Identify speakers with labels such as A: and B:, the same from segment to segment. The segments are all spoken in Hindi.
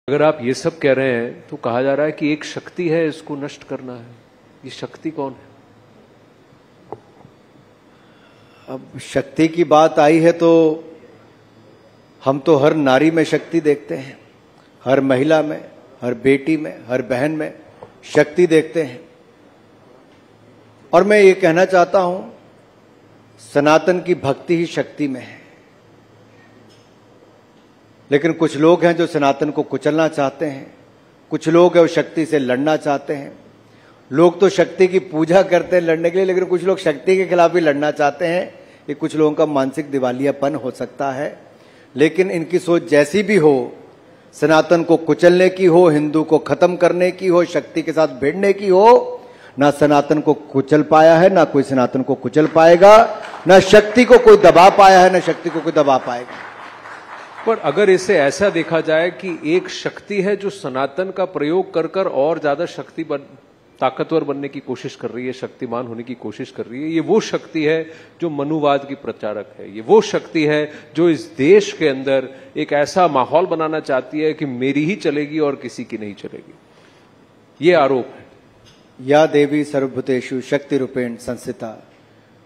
A: अगर आप ये सब कह रहे हैं तो कहा जा रहा है कि एक शक्ति है, इसको नष्ट करना है। ये शक्ति कौन है?
B: अब शक्ति की बात आई है तो हम तो हर नारी में शक्ति देखते हैं, हर महिला में, हर बेटी में, हर बहन में शक्ति देखते हैं। और मैं ये कहना चाहता हूं, सनातन की भक्ति ही शक्ति में है। लेकिन कुछ लोग हैं जो सनातन को कुचलना चाहते हैं, कुछ लोग हैं वो शक्ति से लड़ना चाहते हैं। लोग तो शक्ति की पूजा करते हैं लड़ने के लिए, लेकिन कुछ लोग शक्ति के खिलाफ भी लड़ना चाहते हैं। ये कुछ लोगों का मानसिक दिवालियापन हो सकता है, लेकिन इनकी सोच जैसी भी हो, सनातन को कुचलने की हो, हिंदू को खत्म करने की हो, शक्ति के साथ भिड़ने की हो, ना सनातन को कुचल पाया है, ना कोई सनातन को कुचल पाएगा, ना शक्ति को कोई दबा पाया है, ना शक्ति को कोई दबा पाएगा।
A: पर अगर इसे ऐसा देखा जाए कि एक शक्ति है जो सनातन का प्रयोग कर कर और ज्यादा ताकतवर बनने की कोशिश कर रही है, शक्तिमान होने की कोशिश कर रही है, ये वो शक्ति है जो मनुवाद की प्रचारक है। ये वो शक्ति है जो इस देश के अंदर एक ऐसा माहौल बनाना चाहती है कि मेरी ही चलेगी और किसी की नहीं चलेगी। ये आरोप है।
B: या देवी सर्वभूतेषु शक्ति रूपेण संस्थिता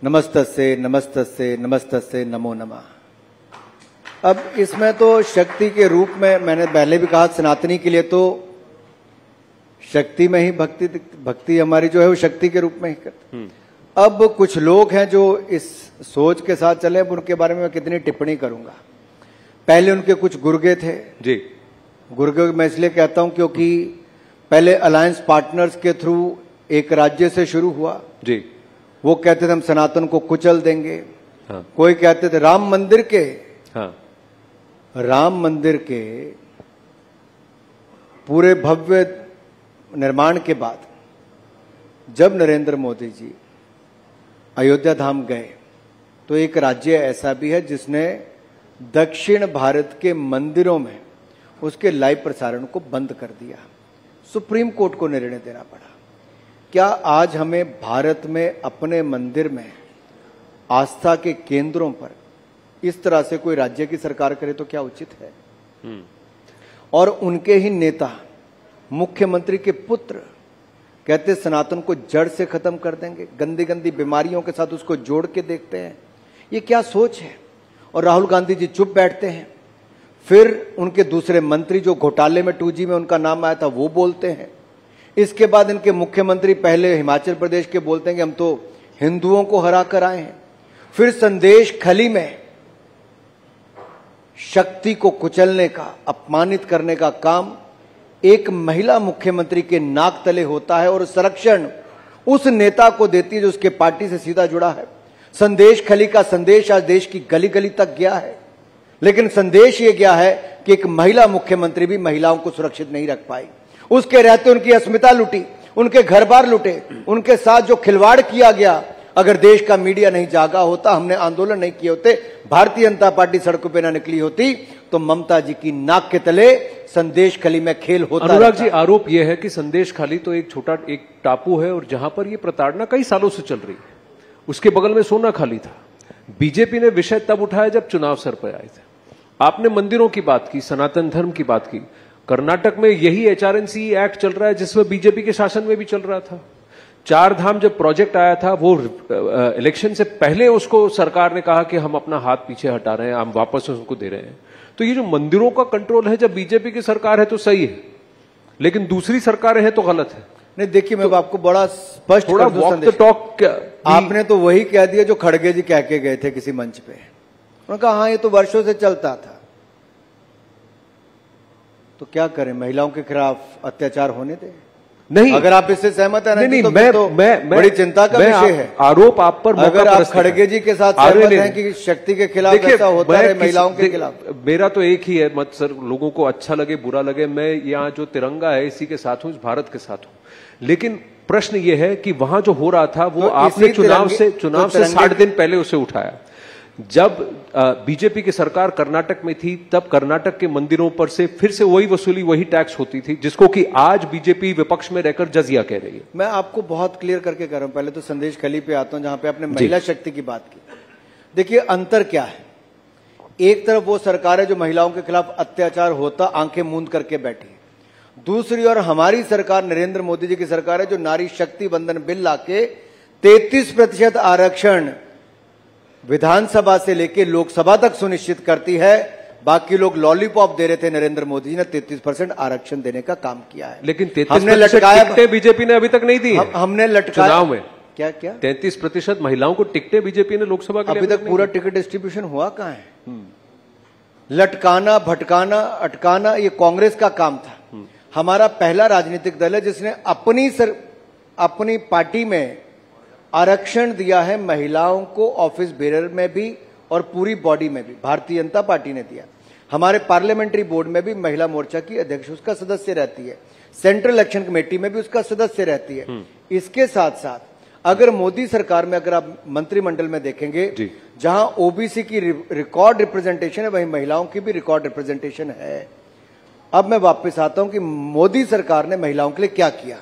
B: नमस्तस्ये नमस्तस्ये नमस्तस्ये नमो नमः। अब इसमें तो शक्ति के रूप में, मैंने पहले भी कहा, सनातनी के लिए तो शक्ति में ही भक्ति हमारी जो है वो शक्ति के रूप में ही करते। अब कुछ लोग हैं जो इस सोच के साथ चले, अब उनके बारे में मैं कितनी टिप्पणी करूंगा। पहले उनके कुछ गुर्गे थे
A: जी।
B: गुर्गे मैं इसलिए कहता हूं क्योंकि पहले अलायंस पार्टनर्स के थ्रू एक राज्य से शुरू हुआ
A: जी।
B: वो कहते थे हम सनातन को कुचल देंगे।
A: हाँ।
B: कोई कहते थे राम मंदिर के,
A: हाँ,
B: राम मंदिर के पूरे भव्य निर्माण के बाद जब नरेंद्र मोदी जी अयोध्या धाम गए तो एक राज्य ऐसा भी है जिसने दक्षिण भारत के मंदिरों में उसके लाइव प्रसारण को बंद कर दिया। सुप्रीम कोर्ट को निर्णय देना पड़ा। क्या आज हमें भारत में अपने मंदिर में आस्था के केंद्रों पर इस तरह से कोई राज्य की सरकार करे तो क्या उचित है? और उनके ही नेता मुख्यमंत्री के पुत्र कहते सनातन को जड़ से खत्म कर देंगे, गंदी गंदी बीमारियों के साथ उसको जोड़ के देखते हैं। ये क्या सोच है? और राहुल गांधी जी चुप बैठते हैं। फिर उनके दूसरे मंत्री जो घोटाले में 2G में उनका नाम आया था वो बोलते हैं। इसके बाद इनके मुख्यमंत्री पहले हिमाचल प्रदेश के बोलते हैं कि हम तो हिंदुओं को हरा कर आए हैं। फिर संदेश खली में शक्ति को कुचलने का, अपमानित करने का काम एक महिला मुख्यमंत्री के नाक तले होता है और संरक्षण उस नेता को देती है जो उसके पार्टी से सीधा जुड़ा है। संदेश खली का संदेश आज देश की गली गली तक गया है, लेकिन संदेश ये गया है कि एक महिला मुख्यमंत्री भी महिलाओं को सुरक्षित नहीं रख पाई। उसके रहते उनकी अस्मिता लुटी, उनके घर बार लुटे, उनके साथ जो खिलवाड़ किया गया। अगर देश का मीडिया नहीं जागा होता, हमने आंदोलन नहीं किए होते, भारतीय जनता पार्टी सड़कों पे न निकली होती, तो ममता जी की नाक के तले संदेश खली में खेल होता।
A: अनुराग जी, आरोप यह है कि संदेश खली तो एक छोटा एक टापू है और जहां पर यह प्रताड़ना कई सालों से चल रही है। उसके बगल में सोना खाली था। बीजेपी ने विषय तब उठाया जब चुनाव सर पर आए थे। आपने मंदिरों की बात की, सनातन धर्म की बात की। कर्नाटक में यही HRNC एक्ट चल रहा है जिसमें बीजेपी के शासन में भी चल रहा था। 4 धाम जब प्रोजेक्ट आया था, वो इलेक्शन से पहले उसको सरकार ने कहा कि हम अपना हाथ पीछे हटा रहे हैं, हम वापस उसको दे रहे हैं। तो ये जो मंदिरों का कंट्रोल है, जब बीजेपी की सरकार है तो सही है, लेकिन दूसरी सरकारें हैं तो गलत है।
B: नहीं, देखिए मैं आपको बड़ा स्पष्ट
A: थोड़ा वॉक द टॉक।
B: आपने तो वही कह दिया जो खड़गे जी कह के गए थे किसी मंच पे। उन्होंने कहा हाँ ये तो वर्षों से चलता था। तो क्या करें, महिलाओं के खिलाफ अत्याचार होने दें? नहीं, अगर आप इससे सहमत है
A: नहीं,
B: तो मैं बड़ी चिंता का विषय है।
A: आरोप आप पर,
B: अगर आप खड़गे जी के साथ सहमत हैं कि शक्ति के खिलाफ ऐसा होता है महिलाओं के खिलाफ,
A: मेरा तो एक ही है मत सर, लोगों को अच्छा लगे बुरा लगे, मैं यहाँ जो तिरंगा है इसी के साथ हूँ, इस भारत के साथ हूँ। लेकिन प्रश्न ये है कि वहां जो हो रहा था वो आपने चुनाव से 60 दिन पहले उसे उठाया। जब बीजेपी की सरकार कर्नाटक में थी तब कर्नाटक के मंदिरों पर से फिर से वही वसूली, वही टैक्स होती थी, जिसको कि आज बीजेपी विपक्ष में रहकर जजिया कह रही है।
B: मैं आपको बहुत क्लियर करके कह रहा हूं। पहले तो संदेश खली पे आता हूं जहां पे आपने महिला शक्ति की बात की। देखिए अंतर क्या है। एक तरफ वो सरकार है जो महिलाओं के खिलाफ अत्याचार होता आंखें मूंद करके बैठी है, दूसरी ओर हमारी सरकार, नरेंद्र मोदी जी की सरकार है जो नारी शक्ति बंधन बिल लाके 33% आरक्षण विधानसभा से लेकर लोकसभा तक सुनिश्चित करती है। बाकी लोग लॉलीपॉप दे रहे थे, नरेंद्र मोदी जी ने 33% आरक्षण देने का काम किया है।
A: लेकिन 33% टिकटें बीजेपी ने अभी तक नहीं दी।
B: हमने लटकाया
A: चुनाव में
B: क्या
A: 33% महिलाओं को टिकटें बीजेपी ने लोकसभा के लिए
B: अभी तक पूरा टिकट डिस्ट्रीब्यूशन हुआ कहां है? लटकाना, भटकाना, अटकाना ये कांग्रेस का काम था। हमारा पहला राजनीतिक दल है जिसने अपनी पार्टी में आरक्षण दिया है महिलाओं को, ऑफिस बेरर में भी और पूरी बॉडी में भी भारतीय जनता पार्टी ने दिया। हमारे पार्लियामेंट्री बोर्ड में भी महिला मोर्चा की अध्यक्ष उसका सदस्य रहती है, सेंट्रल इलेक्शन कमेटी में भी उसका सदस्य रहती है। इसके साथ साथ अगर मोदी सरकार में अगर आप मंत्रिमंडल में देखेंगे, जहां ओबीसी की रिकॉर्ड रिप्रेजेंटेशन है वहीं महिलाओं की भी रिकॉर्ड रिप्रेजेंटेशन है। अब मैं वापस आता हूं कि मोदी सरकार ने महिलाओं के लिए क्या किया।